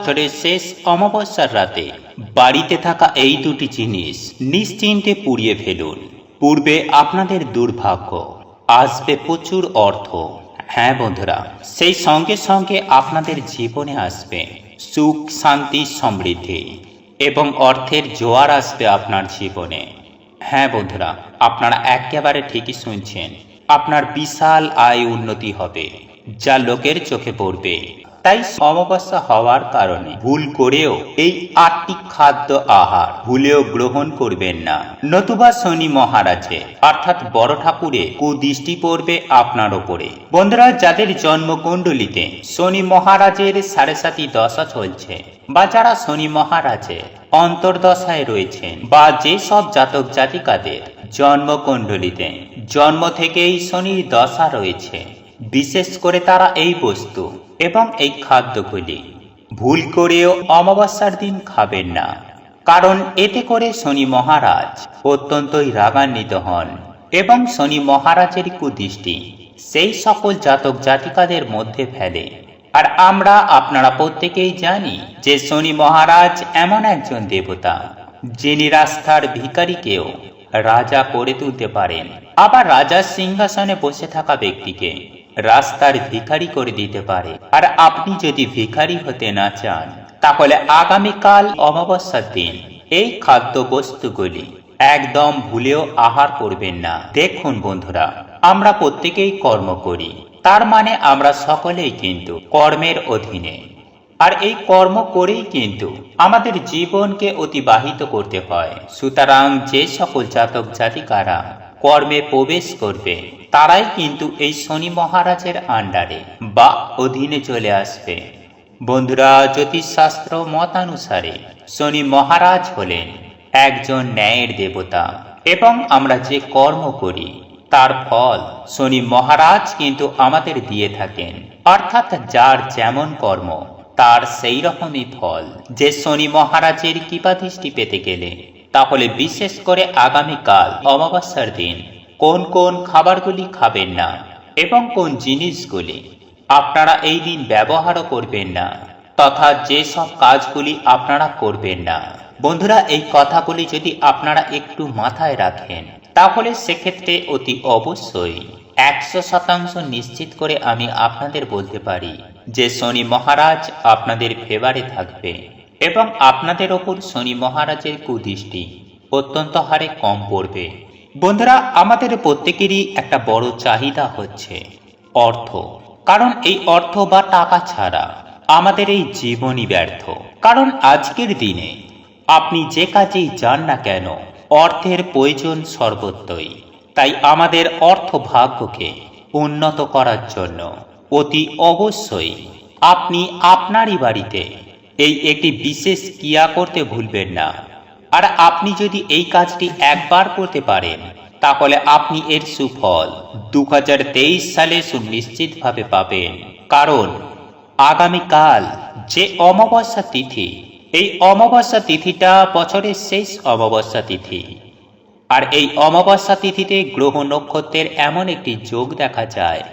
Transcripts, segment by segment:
বছরের শেষ অমাবস্যার রাতে বাড়িতে থাকা এই দুটি জিনিস নিশ্চিন্তে পুড়িয়ে ফেলুন। পূর্বে আপনাদের দুর্ভাগ্য, আসবে প্রচুর অর্থ। হ্যাঁ বন্ধুরা, সেই সঙ্গে সঙ্গে আপনাদের জীবনে আসবে সুখ, শান্তি, সমৃদ্ধি এবং অর্থের জোয়ার আসবে আপনার জীবনে। হ্যাঁ বন্ধুরা, আপনারা একেবারে ঠিকই শুনছেন। আপনার বিশাল আয় উন্নতি হবে, যা লোকের চোখে পড়বে। তাই অমাবস্যা হওয়ার কারণে ভুল করেও এই 8টি খাদ্য আহার ভুলেও গ্রহণ করবেন না, নতুবা শনি মহারাজে অর্থাৎ বড় ঠাকুরে কুদৃষ্টি পড়বে আপনার ওপরে। বন্ধুরা, যাদের জন্মকুণ্ডলিতে শনি মহারাজের 7.5 দশা চলছে, বা যারা শনি মহারাজের অন্তর্দশায় রয়েছেন, বা যে সব জাতক জাতিকাদের জন্মকুণ্ডলিতে জন্ম থেকেই শনির দশা রয়েছে, বিশেষ করে তারা এই বস্তু এবং এই খাদ্যগুলি ভুল করেও অমাবস্যার দিন খাবেন না। কারণ এতে করে শনি মহারাজ অত্যন্তই রাগান্বিত হন এবং শনি মহারাজের কুদৃষ্টি সেই সকল জাতক জাতিকাদের মধ্যে ফেলে। আর আমরা আপনারা প্রত্যেকেই জানি যে শনি মহারাজ এমন একজন দেবতা, যিনি রাস্তার ভিখারিকেও রাজা করে তুলতে পারেন, আবার রাজার সিংহাসনে বসে থাকা ব্যক্তিকে রাস্তার ভিখারি করে দিতে পারে। আর আপনি যদি ভিখারি হতে না চান, তাহলে আগামীকাল অমাবস্যার দিন এই খাদ্য বস্তুগুলি একদম ভুলেও আহার করবেন না। দেখুন বন্ধুরা, আমরা প্রত্যেকেই কর্ম করি, তার মানে আমরা সকলেই কিন্তু কর্মের অধীনে। আর এই কর্ম করেই কিন্তু আমাদের জীবনকে অতিবাহিত করতে হয়। সুতরাং যে সকল জাতক জাতিকারা কর্মে প্রবেশ করবে, তারাই কিন্তু এই শনি মহারাজের আন্ডারে বা অধীনে চলে আসবে। বন্ধুরা, জ্যোতিষশাস্ত্র মতানুসারে শনি মহারাজ হলেন একজন ন্যায়ের দেবতা, এবং আমরা যে কর্ম করি তার ফল শনি মহারাজ কিন্তু আমাদের দিয়ে থাকেন। অর্থাৎ যার যেমন কর্ম তার সেই রকমই ফল। যে শনি মহারাজের কৃপাদৃষ্টি পেতে গেলে তাহলে বিশেষ করে আগামীকাল অমাবস্যার দিন কোন কোন খাবারগুলি খাবেন না এবং কোন জিনিসগুলি আপনারা এই দিন ব্যবহারও করবেন না, তথা যে সব কাজগুলি আপনারা করবেন না। বন্ধুরা, এই কথাগুলি যদি আপনারা একটু মাথায় রাখেন, তাহলে সেক্ষেত্রে অতি অবশ্যই 100% নিশ্চিত করে আমি আপনাদের বলতে পারি যে শনি মহারাজ আপনাদের ফেভারে থাকবে এবং আপনাদের ওপর শনি মহারাজের কুদৃষ্টি অত্যন্ত হারে কম পড়বে। বন্ধুরা, আমাদের প্রত্যেকেরই একটা বড় চাহিদা হচ্ছে অর্থ। কারণ এই অর্থ বা টাকা ছাড়া আমাদের এই জীবনই ব্যর্থ। কারণ আজকের দিনে আপনি যে কাজেই যান না কেন, অর্থের প্রয়োজন সর্বত্রই। তাই আমাদের অর্থ ভাগ্যকে উন্নত করার জন্য অতি অবশ্যই আপনি আপনারই বাড়িতে এই একটি বিশেষ ক্রিয়া করতে ভুলবেন না। আর আপনি যদি এই কাজটি একবার করতে পারেন, তাহলে আপনি এর সুফল 2023 সালে সুনিশ্চিতভাবে পাবেন। কারণ আগামীকাল যে অমাবস্যা তিথি, এই অমাবস্যা তিথিটা বছরের শেষ অমাবস্যা তিথি। আর এই অমাবস্যা তিথিতে গ্রহ নক্ষত্রের এমন একটি যোগ দেখা যায়,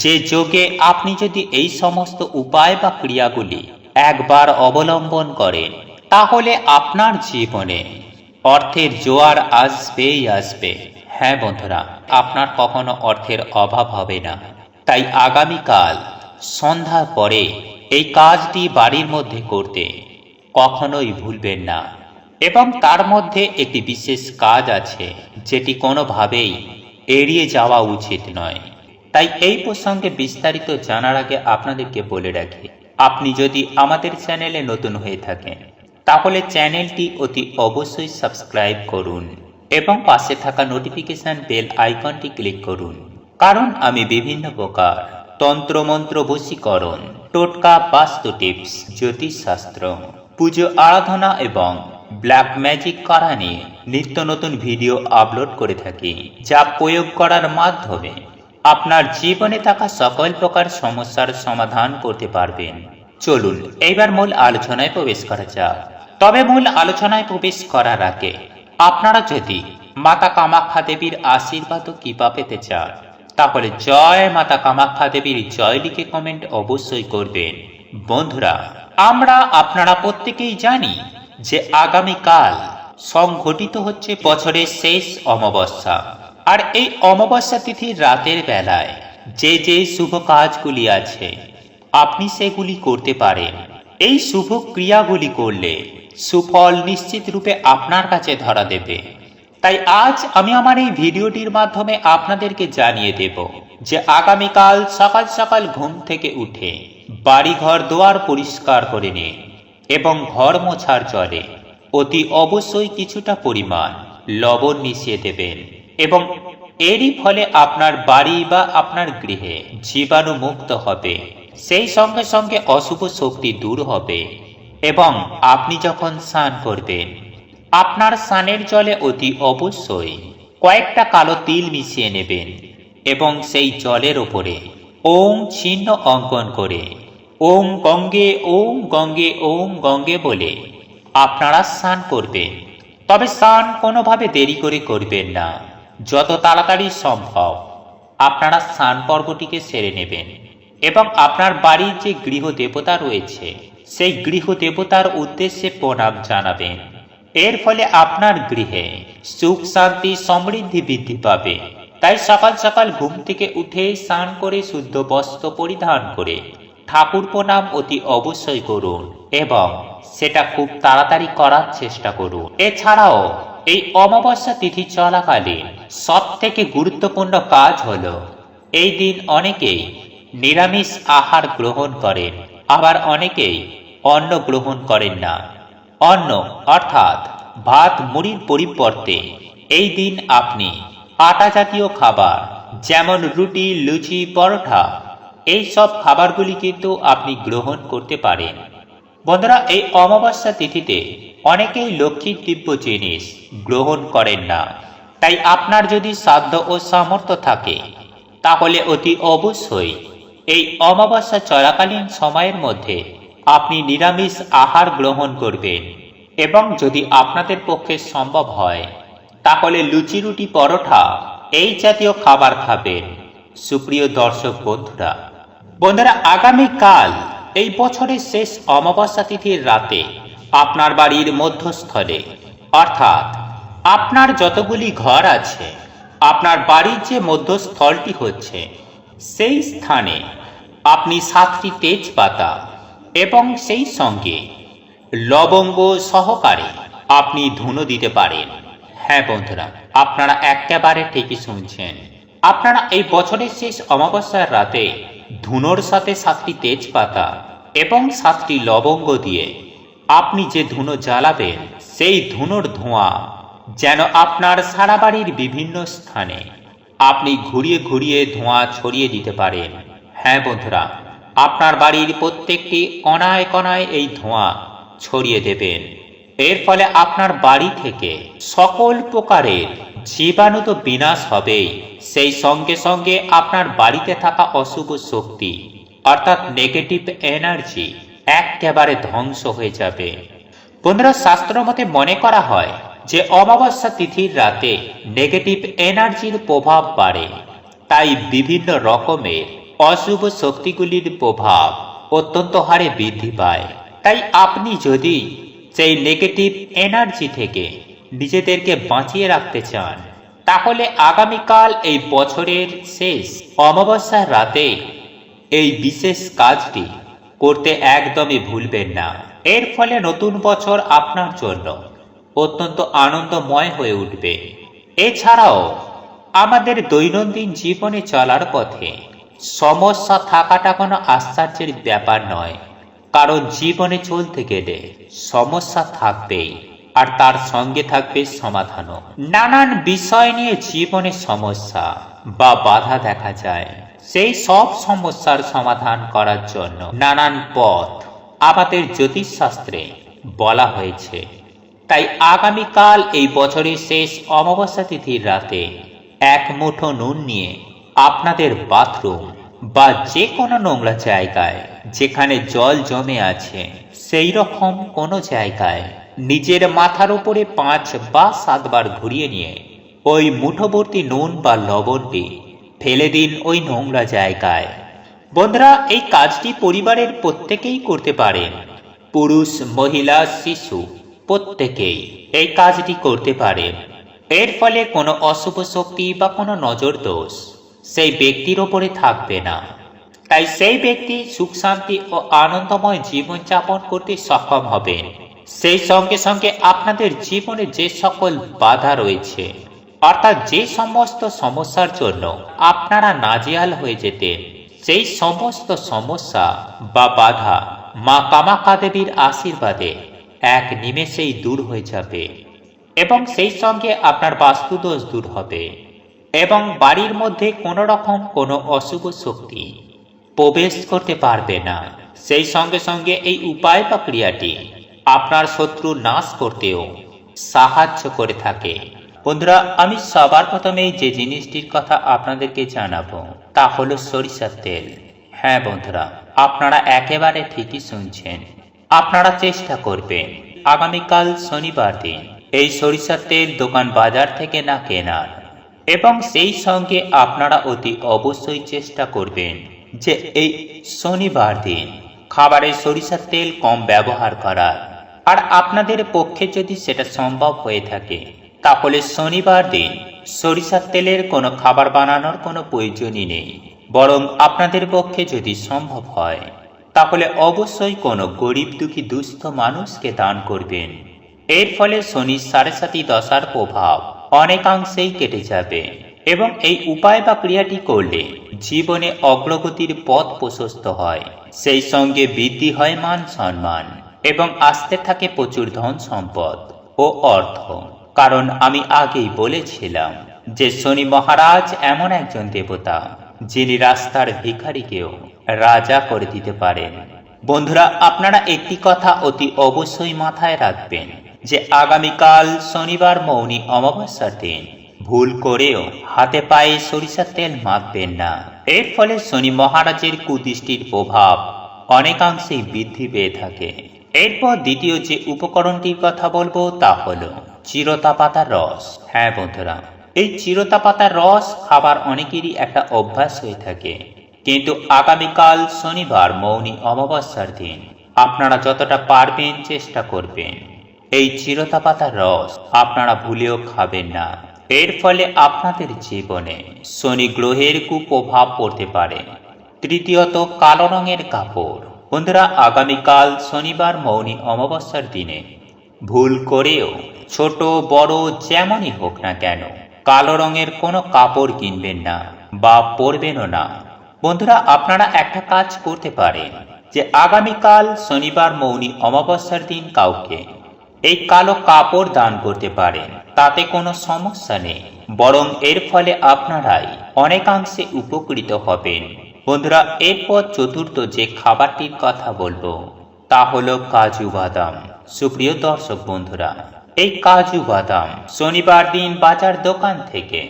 যে যোগে আপনি যদি এই সমস্ত উপায় বা ক্রিয়াগুলি একবার অবলম্বন করেন, তাহলে আপনার জীবনে অর্থের জোয়ার আসবেই আসবে। হ্যাঁ বন্ধুরা, আপনার কখনো অর্থের অভাব হবে না। তাই আগামীকাল সন্ধ্যার পরে এই কাজটি বাড়ির মধ্যে করতে কখনোই ভুলবেন না। এবং তার মধ্যে একটি বিশেষ কাজ আছে, যেটি কোনোভাবেই এড়িয়ে যাওয়া উচিত নয়। তাই এই প্রসঙ্গে বিস্তারিত জানার আগে আপনাদেরকে বলে রাখি, আপনি যদি আমাদের চ্যানেলে নতুন হয়ে থাকেন, তাহলে চ্যানেলটি অতি অবশ্যই সাবস্ক্রাইব করুন এবং পাশে থাকা নোটিফিকেশন বেল আইকনটি ক্লিক করুন। কারণ আমি বিভিন্ন প্রকার তন্ত্রমন্ত্র, বশীকরণ, টোটকা, বাস্তু টিপস, জ্যোতিষশাস্ত্র, পুজো আরাধনা এবং ব্ল্যাক ম্যাজিক করা নিয়ে নিত্য নতুন ভিডিও আপলোড করে থাকি, যা প্রয়োগ করার মাধ্যমে আপনার জীবনে থাকা সকল প্রকার সমস্যার সমাধান করতে পারবেন। চলুন এইবার মূল আলোচনায় প্রবেশ করা যাক। তবে মূল আলোচনায় প্রবেশ করার আগে আপনারা যদি মাতা কামাখ্যা দেবীর আশীর্বাদ ও কৃপা পেতে চান, তাহলে জয় মাতা কামাখ্যা দেবীর জয় লিখে কমেন্ট অবশ্যই করবেন। বন্ধুরা, আমরা আপনারা প্রত্যেকেই জানি যে আগামীকাল সংঘটিত হচ্ছে বছরের শেষ অমাবস্যা। আর এই অমাবস্যা তিথির রাতের বেলায় যে যে শুভ কাজগুলি আছে আপনি সেগুলি করতে পারেন। এই শুভ ক্রিয়াগুলি করলে সুফল নিশ্চিত রূপে আপনার কাছে ধরা দেবে। তাই আজ আমি আমার এই ভিডিওটির মাধ্যমে আপনাদেরকে জানিয়ে দেব যে আগামীকাল সকাল সকাল ঘুম থেকে উঠে বাড়িঘর দুয়ার পরিষ্কার করে নিন এবং ঘর মোছার জলে অতি অবশ্যই কিছুটা পরিমাণ লবণ মিশিয়ে দেবেন এবং এরই ফলে আপনার বাড়ি বা আপনার গৃহে জীবাণু মুক্ত হবে, সেই সঙ্গে সঙ্গে অশুভ শক্তি দূর হবে। এবং আপনি যখন স্নান করবেন আপনার স্নানের জলে অতি অবশ্যই কয়েকটা কালো তিল মিশিয়ে নেবেন এবং সেই জলের ওপরে ওম চিহ্ন অঙ্কন করে ওম গঙ্গে ওম গঙ্গে ওম গঙ্গে বলে আপনারা স্নান করবেন। তবে স্নান কোনোভাবে দেরি করে করবেন না, যত তাড়াতাড়ি সম্ভব আপনারা স্নান পর্বটিকে সেরে নেবেন এবং আপনার বাড়ির যে গৃহ দেবতা রয়েছে সেই গৃহ দেবতার উদ্দেশ্যে প্রণাম জানাবেন। এর ফলে আপনার গৃহে সুখ শান্তি সমৃদ্ধি বৃদ্ধি পাবে। তাই সকাল সকাল ঘুম থেকে উঠে স্নান করে শুদ্ধ বস্ত্র পরিধান করে ঠাকুর প্রণাম অতি অবশ্যই করুন এবং সেটা খুব তাড়াতাড়ি করার চেষ্টা করুন। এছাড়াও এই অমাবস্যা তিথি চলাকালীন সব থেকে গুরুত্বপূর্ণ কাজ হলো এই দিন অনেকেই নিরামিষ আহার গ্রহণ করেন, আবার অনেকেই অন্ন গ্রহণ করেন না। অন্ন অর্থাৎ ভাত মুড়ির পরিবর্তে এই দিন আপনি আটা জাতীয় খাবার যেমন রুটি, লুচি, পরোটা এই সব খাবারগুলি কিন্তু আপনি গ্রহণ করতে পারেন। বন্ধুরা, এই অমাবস্যা তিথিতে অনেকেই লক্ষ্মীর দিব্য জিনিস গ্রহণ করেন না। তাই আপনার যদি সাধ্য ও সামর্থ্য থাকে তাহলে অতি অবশ্যই এই অমাবস্যা চলাকালীন সময়ের মধ্যে আপনি নিরামিষ আহার গ্রহণ করবেন এবং যদি আপনাদের পক্ষে সম্ভব হয় তাহলে লুচি, রুটি, পরোটা এই জাতীয় খাবার খাবেন। সুপ্রিয় দর্শক বন্ধুরা, আগামীকাল এই বছরের শেষ অমাবস্যা তিথির রাতে আপনার বাড়ির মধ্যস্থলে অর্থাৎ আপনার যতগুলি ঘর আছে আপনার বাড়ির যে মধ্যস্থলটি হচ্ছে সেই স্থানে আপনি 7টি তেজপাতা এবং সেই সঙ্গে লবঙ্গ সহকারে আপনি ধুনো দিতে পারেন। হ্যাঁ বন্ধুরা, আপনারা একেবারে ঠিকই শুনছেন। আপনারা এই বছরের শেষ অমাবস্যার রাতে ধুনোর সাথে 7টি তেজপাতা এবং 7টি লবঙ্গ দিয়ে আপনি যে ধুনো জ্বালাবেন সেই ধুনোর ধোঁয়া যেন আপনার সারা বাড়ির বিভিন্ন স্থানে আপনি ঘুরিয়ে ঘুরিয়ে ধোঁয়া ছড়িয়ে দিতে পারেন। হ্যাঁ বন্ধুরা, আপনার বাড়ির প্রত্যেকটি কণায় কণায় এই ধোঁয়া ছড়িয়ে দেবেন। এর ফলে আপনার বাড়ি থেকে সকল প্রকারের জীবাণু তো বিনাশ হবেই, সেই সঙ্গে সঙ্গে আপনার বাড়িতে থাকা অশুভ শক্তি অর্থাৎ নেগেটিভ এনার্জি একেবারে ধ্বংস হয়ে যাবে। বন্ধুরা, শাস্ত্র মতে মনে করা হয় যে অমাবস্যা তিথির রাতে নেগেটিভ এনার্জির প্রভাব বাড়ে, তাই বিভিন্ন রকমের অশুভ শক্তিগুলির প্রভাব অত্যন্ত হারে বৃদ্ধি পায়। তাই আপনি যদি সেই নেগেটিভ এনার্জি থেকে নিজেদেরকে বাঁচিয়ে রাখতে চান তাহলে আগামীকাল এই বছরের শেষ অমাবস্যার রাতে এই বিশেষ কাজটি করতে একদমই ভুলবেন না। এর ফলে নতুন বছর আপনার জন্য অত্যন্ত আনন্দময় হয়ে উঠবে। এছাড়াও আমাদের দৈনন্দিন জীবনে চলার পথে সমস্যা থাকাটা কোনো আশ্চর্যের ব্যাপার নয়, কারণ জীবনে চলতে গেলে সমস্যা থাকবেই আর তার সঙ্গে থাকবে সমাধানও। নানান বিষয় নিয়ে জীবনে সমস্যা বা বাধা দেখা যায়, সেই সব সমস্যার সমাধান করার জন্য নানান পথ আমাদের জ্যোতিষশাস্ত্রে বলা হয়েছে। তাই আগামীকাল এই বছরের শেষ অমাবস্যা তিথির রাতে এক মুঠো নুন নিয়ে আপনাদের বাথরুম বা যে কোনো নোংরা জায়গায় যেখানে জল জমে আছে সেই রকম কোনো জায়গায় নিজের মাথার উপরে 5 বা 7 বার ঘুরিয়ে নিয়ে ওই মুঠোভর্তি নুন বা লবণটি ফেলে দিন ওই নোংরা জায়গায়। বন্ধুরা, এই কাজটি পরিবারের প্রত্যেকেই করতে পারেন। পুরুষ, মহিলা, শিশু প্রত্যেকেই এই কাজটি করতে পারে। এর ফলে কোনো অশুভ শক্তি বা কোনো নজর দোষ সেই ব্যক্তির ওপরে থাকবে না। তাই সেই ব্যক্তি সুখ শান্তি ও আনন্দময় জীবনযাপন করতে সক্ষম হবেন। সেই সঙ্গে সঙ্গে আপনাদের জীবনে যে সকল বাধা রয়েছে, অর্থাৎ যে সমস্ত সমস্যার জন্য আপনারা নাজেহাল হয়ে যেতেন, সেই সমস্ত সমস্যা বা বাধা মা কামাখ্যা দেবীর আশীর্বাদে এক নিমেষেই দূর হয়ে যাবে এবং সেই সঙ্গে আপনার বাস্তুদোষ দূর হবে এবং বাড়ির মধ্যে কোনো রকম কোনো অশুভ শক্তি প্রবেশ করতে পারবে না। সেই সঙ্গে সঙ্গে এই উপায় বা ক্রিয়াটি আপনার শত্রু নাশ করতেও সাহায্য করে থাকে। বন্ধুরা, আমি সবার প্রথমেই যে জিনিসটির কথা আপনাদেরকে জানাবো তা হলো সরিষার তেল। হ্যাঁ বন্ধুরা, আপনারা একেবারে ঠিকই শুনছেন। আপনারা চেষ্টা করবেন আগামীকাল শনিবার দিন এই সরিষার তেল দোকান বাজার থেকে না কেনার এবং সেই সঙ্গে আপনারা অতি অবশ্যই চেষ্টা করবেন যে এই শনিবার দিন খাবারে সরিষার তেল কম ব্যবহার করার। আর আপনাদের পক্ষে যদি সেটা সম্ভব হয়ে থাকে তাহলে শনিবার দিন সরিষার তেলের কোনো খাবার বানানোর কোনো প্রয়োজনই নেই, বরং আপনাদের পক্ষে যদি সম্ভব হয় তাহলে অবশ্যই কোনো গরিব দুঃখী দুস্থ মানুষকে দান করবেন। এর ফলে শনির 7.5 দশার প্রভাব অনেকাংশেই কেটে যাবে এবং এই উপায় বা ক্রিয়াটি করলে জীবনে অগ্রগতির পথ প্রশস্ত হয়, সেই সঙ্গে বৃদ্ধি হয় মান সম্মান এবং আসতে থাকে প্রচুর ধন সম্পদ ও অর্থ। কারণ আমি আগেই বলেছিলাম যে শনি মহারাজ এমন একজন দেবতা যিনি রাস্তার ভিখারিকেও রাজা করে দিতে পারেন। বন্ধুরা, আপনারা একটি কথা অতি অবশ্যই মাথায় রাখবেন যে আগামীকাল শনিবার মৌনী অমাবস্যার দিন ভুল করেও হাতে পায়ে সরিষার তেল মাখবেন না। এর ফলে শনি মহারাজের কুদৃষ্টির প্রভাব অনেকাংশেই বৃদ্ধি পেয়ে থাকে। এরপর দ্বিতীয় যে উপকরণটির কথা বলবো তা হলো চিরতা পাতার রস। হ্যাঁ বন্ধুরা, এই চিরতা পাতার রস খাবার অনেকেরই একটা অভ্যাস হয়ে থাকে, কিন্তু আগামীকাল শনিবার মৌনী অমাবস্যার দিন আপনারা যতটা পারবেন চেষ্টা করবেন এই চিরতা পাতার রস আপনারা ভুলেও খাবেন না। এর ফলে আপনাদের জীবনে শনি গ্রহের কুপ্রভাব পড়তে পারে। তৃতীয়ত, কালো রঙের কাপড়। বন্ধুরা, আগামীকাল শনিবার মৌনী অমাবস্যার দিনে ভুল করেও ছোট বড় যেমনই হোক না কেন কালো রঙের কোনো কাপড় কিনবেন না বা পরবেনও না। বন্ধুরা, আপনারা একটা কাজ করতে পারেন যে আগামীকাল শনিবার মৌনী অমাবস্যার দিন কাউকে এই কালো কাপড় দান করতে পারেন, তাতে কোনো সমস্যা নেই, বরং এর ফলে আপনারাই অনেকাংশে উপকৃত হবেন। বন্ধুরা, এরপর চতুর্থ যে খাবারটির কথা বলবো তা হলো কাজু বাদাম। সুপ্রিয় দর্শক বন্ধুরা, এই কাজু বাদাম শনিবার দিন বাজার দোকান থেকে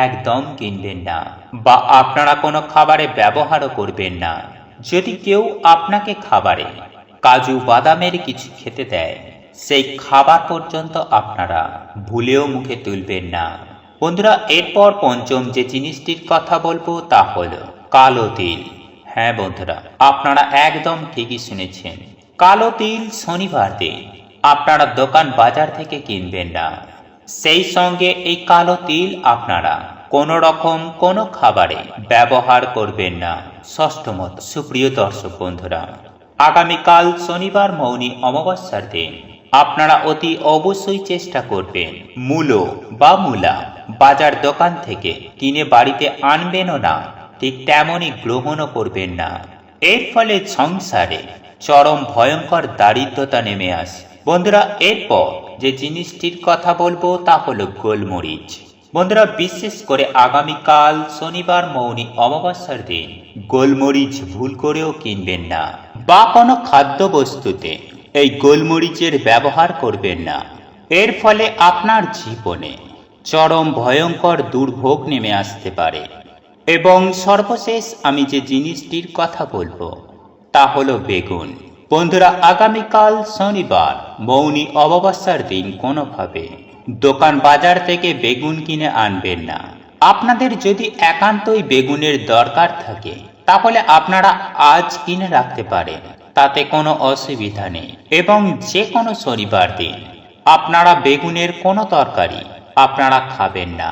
একদম কিনবেন না বা আপনারা কোনো খাবারে ব্যবহারও করবেন না। যদি কেউ আপনাকে খাবারে কাজু বাদামের কিছু খেতে দেয়, সেই খাবার পর্যন্ত আপনারা ভুলেও মুখে তুলবেন না। বন্ধুরা, এরপর পঞ্চম যে জিনিসটির কথা বলবো তা হলো কালো তিল। হ্যাঁ বন্ধুরা, আপনারা একদম ঠিকই শুনেছেন, কালো তিল শনিবার দিন আপনারা দোকান বাজার থেকে কিনবেন না। সেই সঙ্গে এই কালো তিল আপনারা কোনো রকম কোনো খাবারে ব্যবহার করবেন না। ষষ্ঠমত, সুপ্রিয় দর্শক বন্ধুরা, আগামীকাল শনিবার মৌনী অমাবস্যার দিন আপনারা অতি অবশ্যই চেষ্টা করবেন মূলো বা মূলা বাজার দোকান থেকে কিনে বাড়িতে আনবেনও না, ঠিক তেমনই গ্রহণও করবেন না। এর ফলে সংসারে চরম ভয়ঙ্কর দারিদ্রতা নেমে আসে। বন্ধুরা, এরপর যে জিনিসটির কথা বলবো তা হলো গোলমরিচ। বন্ধুরা, বিশেষ করে আগামীকাল শনিবার মৌনী অমাবস্যার দিন গোলমরিচ ভুল করেও কিনবেন না বা কোনো খাদ্য বস্তুতে এই গোলমরিচের ব্যবহার করবেন না। এর ফলে আপনার জীবনে চরম ভয়ঙ্কর দুর্ভোগ নেমে আসতে পারে। এবং সর্বশেষ আমি যে জিনিসটির কথা বলবো তা হলো বেগুন। বন্ধুরা, আগামীকাল শনিবার মৌনী অমাবস্যার দিন কোনোভাবে দোকান বাজার থেকে বেগুন কিনে আনবেন না। আপনাদের যদি একান্তই বেগুনের দরকার থাকে তাহলে আপনারা আজ কিনে রাখতে পারেন, তাতে কোনো অসুবিধা নেই। এবং যে কোনো শনিবার দিন আপনারা বেগুনের কোনো তরকারি আপনারা খাবেন না।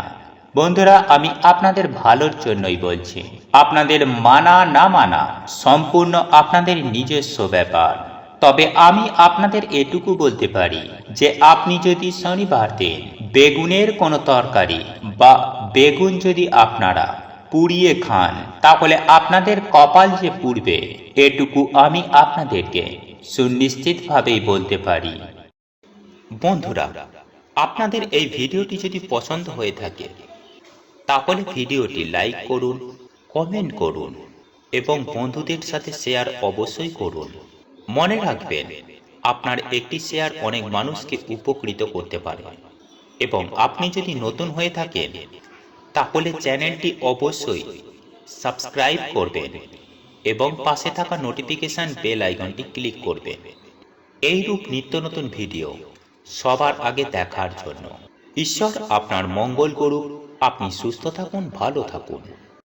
বন্ধুরা, আমি আপনাদের ভালোর জন্যই বলছি। আপনাদের মানা না মানা সম্পূর্ণ আপনাদের নিজস্ব ব্যাপার। তবে আমি আপনাদের এটুকু বলতে পারি যে আপনি যদি শনিবার দিন বেগুনের কোনো তরকারি বা বেগুন যদি আপনারা পুড়িয়ে খান, তাহলে আপনাদের কপাল যে পুড়বে এটুকু আমি আপনাদেরকে সুনিশ্চিতভাবেই বলতে পারি। বন্ধুরা, আপনাদের এই ভিডিওটি যদি পছন্দ হয়ে থাকে তাহলে ভিডিওটি লাইক করুন, কমেন্ট করুন এবং বন্ধুদের সাথে শেয়ার অবশ্যই করুন। মনে রাখবেন, আপনার একটি শেয়ার অনেক মানুষকে উপকৃত করতে পারে। এবং আপনি যদি নতুন হয়ে থাকেন তাহলে চ্যানেলটি অবশ্যই সাবস্ক্রাইব করবেন এবং পাশে থাকা নোটিফিকেশন বেল আইকনটি ক্লিক করবেন এইরূপ নিত্য নতুন ভিডিও সবার আগে দেখার জন্য। ঈশ্বর আপনার মঙ্গল করুক। আপনি সুস্থ থাকুন, ভালো থাকুন।